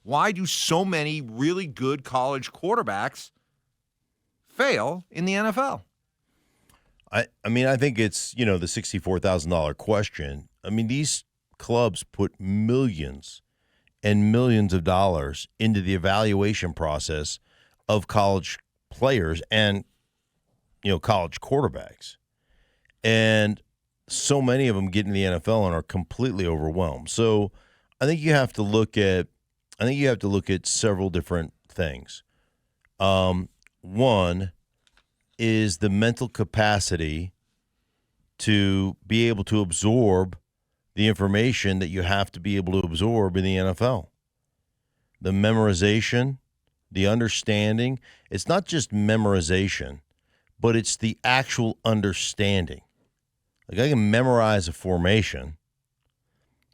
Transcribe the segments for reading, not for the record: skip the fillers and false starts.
Why do so many really good college quarterbacks fail in the NFL? I mean, I think it's, the $64,000 question. I mean, these clubs put millions and millions of dollars into the evaluation process of college players and, college quarterbacks. And so many of them get in the NFL and are completely overwhelmed. So I think you have to look at several different things. One is the mental capacity to be able to absorb the information that you have to be able to absorb in the NFL. The memorization, the understanding. It's not just memorization, but it's the actual understanding. Like, I can memorize a formation,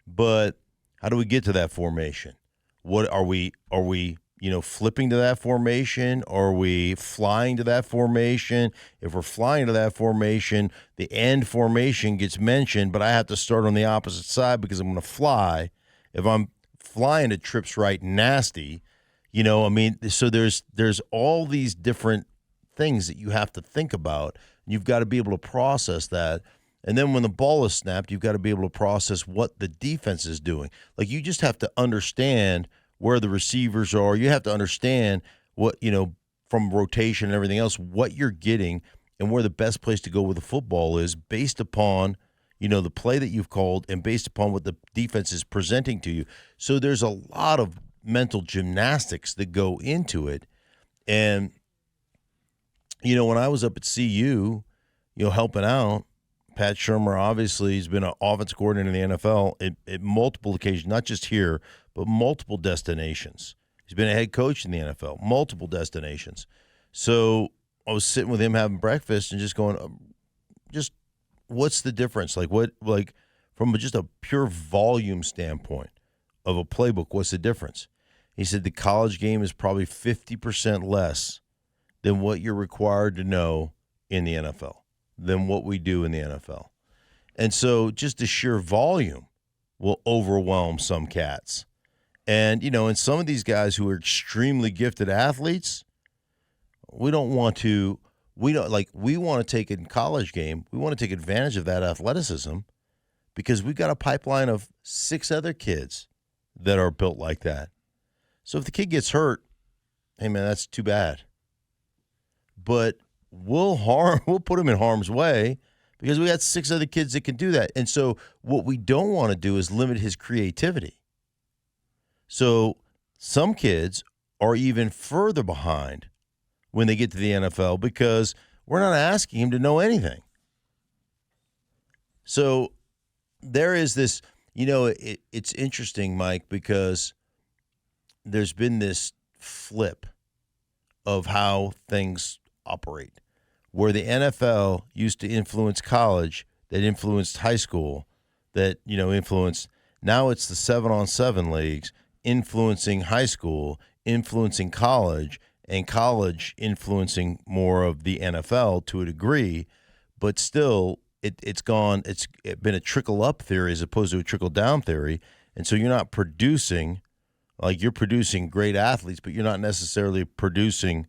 but how do we get to that formation? What are we flipping to that formation? Are we flying to that formation? If we're flying to that formation, the end formation gets mentioned, but I have to start on the opposite side because I'm going to fly. If I'm flying, it trips right nasty. So there's all these different things that you have to think about. You've got to be able to process that. And then when the ball is snapped, you've got to be able to process what the defense is doing. Like, you just have to understand where the receivers are. You have to understand what, from rotation and everything else, what you're getting and where the best place to go with the football is based upon, the play that you've called and based upon what the defense is presenting to you. So there's a lot of mental gymnastics that go into it. And, when I was up at CU, helping out, Pat Shurmur obviously has been an offense coordinator in the NFL at multiple occasions, not just here, but multiple destinations. He's been a head coach in the NFL, multiple destinations. So I was sitting with him having breakfast and just going, just what's the difference? From just a pure volume standpoint of a playbook, what's the difference? He said the college game is probably 50% less than what you're required to know in the NFL, than what we do in the NFL. And so just the sheer volume will overwhelm some cats. And, and some of these guys who are extremely gifted athletes, we want to take in college game, we want to take advantage of that athleticism because we've got a pipeline of 6 other kids that are built like that. So if the kid gets hurt, hey man, that's too bad. But we'll put him in harm's way because we got 6 other kids that can do that. And so what we don't want to do is limit his creativity. So some kids are even further behind when they get to the NFL because we're not asking him to know anything. So there is this, it's interesting, Mike, because there's been this flip of how things operate, where the NFL used to influence college, that influenced high school, that, influenced, now it's the 7-on-7 leagues influencing high school, influencing college, and college influencing more of the NFL to a degree, but still it's been a trickle-up theory as opposed to a trickle-down theory, and so you're not producing, you're producing great athletes, but you're not necessarily producing,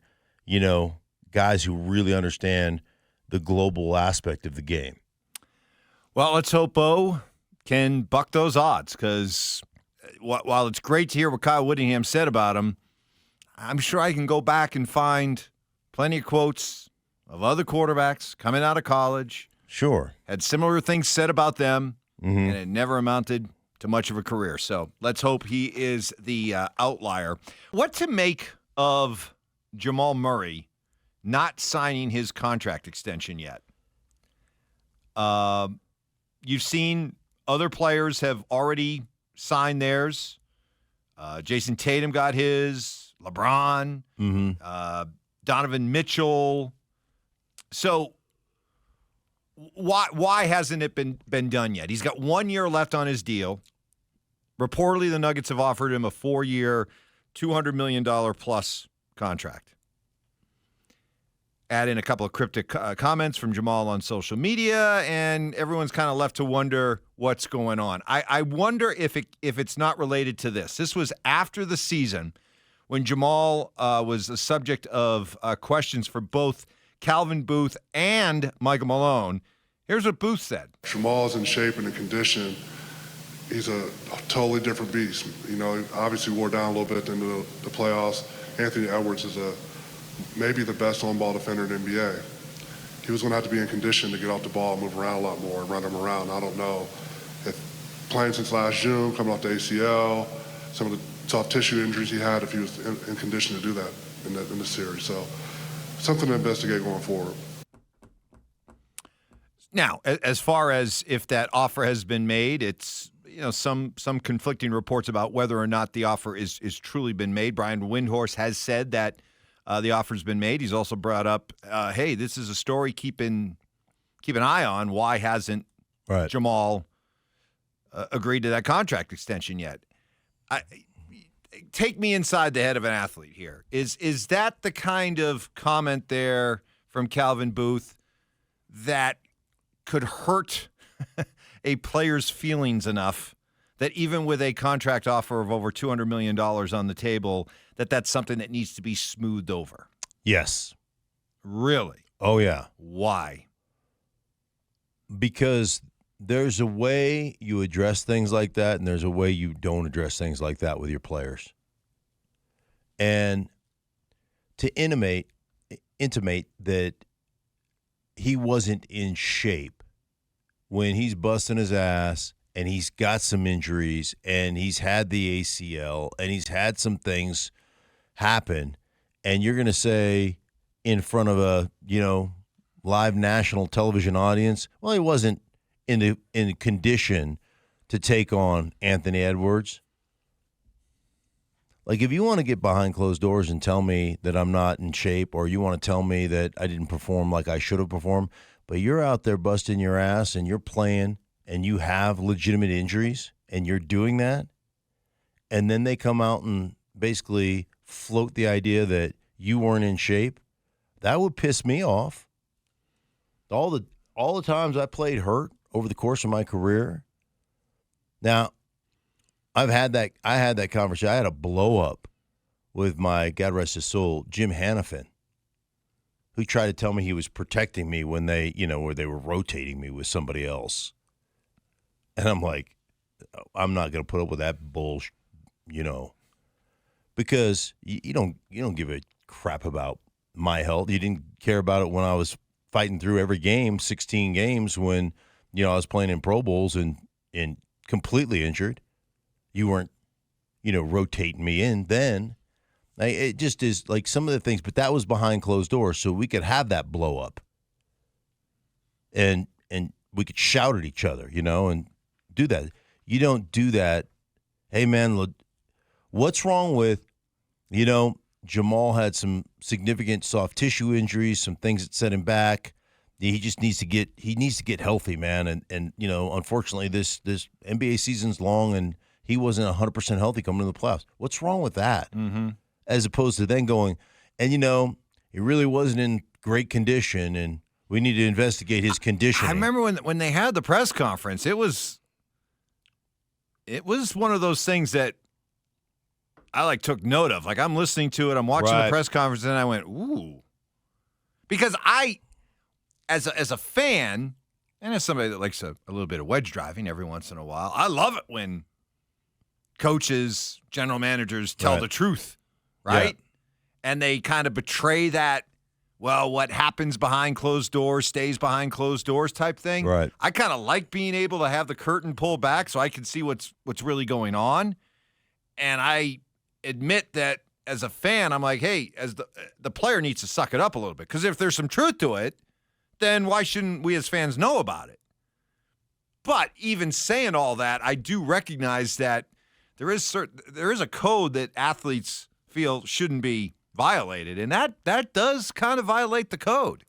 guys who really understand the global aspect of the game. Well, let's hope Bo can buck those odds because while it's great to hear what Kyle Whittingham said about him, I'm sure I can go back and find plenty of quotes of other quarterbacks coming out of college. Sure. Had similar things said about them, and it never amounted to much of a career. So let's hope he is the outlier. What to make of Jamal Murray not signing his contract extension yet? You've seen other players have already signed theirs. Jason Tatum got his, LeBron, Donovan Mitchell. So why hasn't it been done yet? He's got 1 year left on his deal. Reportedly, the Nuggets have offered him a 4-year, $200 million plus contract. add in a couple of cryptic comments from Jamal on social media, and everyone's kind of left to wonder what's going on. I wonder if it's not related to this. This was after the season when Jamal was the subject of questions for both Calvin Booth and Michael Malone. Here's what Booth said. Jamal's in shape and in condition. He's a totally different beast. You know, he obviously wore down a little bit into the playoffs. Anthony Edwards is maybe the best on-ball defender in the NBA. He was going to have to be in condition to get off the ball, move around a lot more, and run him around. I don't know if playing since last June, coming off the ACL, some of the soft tissue injuries he had, if he was in condition to do that in the series. So something to investigate going forward. Now, as far as if that offer has been made, it's some conflicting reports about whether or not the offer is truly been made. Brian Windhorst has said that the offer's been made. He's also brought up, hey, this is a story keep an eye on. Why hasn't Jamal agreed to that contract extension yet? Take me inside the head of an athlete here. Is that the kind of comment there from Calvin Booth that could hurt a player's feelings enough that even with a contract offer of over $200 million on the table, that's something that needs to be smoothed over? Yes. Really? Oh, yeah. Why? Because there's a way you address things like that, and there's a way you don't address things like that with your players. And to intimate that he wasn't in shape when he's busting his ass and he's got some injuries and he's had the ACL and he's had some things happen, and you're going to say in front of a, live national television audience, well, he wasn't in condition to take on Anthony Edwards. Like, if you want to get behind closed doors and tell me that I'm not in shape, or you want to tell me that I didn't perform like I should have performed, but you're out there busting your ass and you're playing and you have legitimate injuries and you're doing that, and then they come out and basically float the idea that you weren't in shape, that would piss me off. All the times I played hurt over the course of my career. Now, I had that conversation. I had a blow up with my, God rest his soul, Jim Hannafin, who tried to tell me he was protecting me when where they were rotating me with somebody else. And I'm like, I'm not going to put up with that bullshit, because you don't give a crap about my health. You didn't care about it when I was fighting through every game, 16 games, when I was playing in Pro Bowls and completely injured. You weren't, rotating me in then. It just is like some of the things, but that was behind closed doors, so we could have that blow up, and we could shout at each other, and do that. You don't do that. Hey, man, what's wrong with, Jamal had some significant soft tissue injuries, some things that set him back. He just needs to get healthy, man. And unfortunately, this NBA season's long, and he wasn't 100% healthy coming to the playoffs. What's wrong with that? Mm-hmm. As opposed to then going, and he really wasn't in great condition, and we need to investigate his conditioning. I remember when they had the press conference, it was one of those things that I took note of. I'm listening to it, I'm watching the press conference, and I went, ooh. Because as a fan, and as somebody that likes a little bit of wedge driving every once in a while, I love it when coaches, general managers tell the truth, right? Yeah. And they kind of betray that, well, what happens behind closed doors stays behind closed doors type thing. Right. I kind of like being able to have the curtain pulled back so I can see what's really going on. And I admit that as a fan, I'm like, hey, as the player needs to suck it up a little bit, because if there's some truth to it, then why shouldn't we as fans know about it? But even saying all that, I do recognize that there is a code that athletes feel shouldn't be violated, and that does kind of violate the code.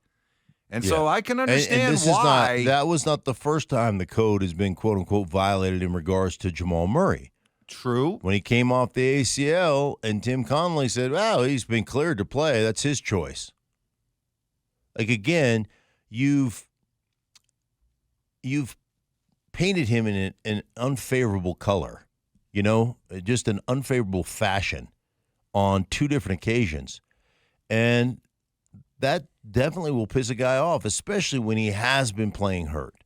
And so I can understand why. That was not the first time the code has been, quote unquote, violated in regards to Jamal Murray. True. When he came off the ACL and Tim Connolly said, well, he's been cleared to play, that's his choice. Like, again, you've painted him in an unfavorable color, just an unfavorable fashion on 2 different occasions. And that definitely will piss a guy off, especially when he has been playing hurt.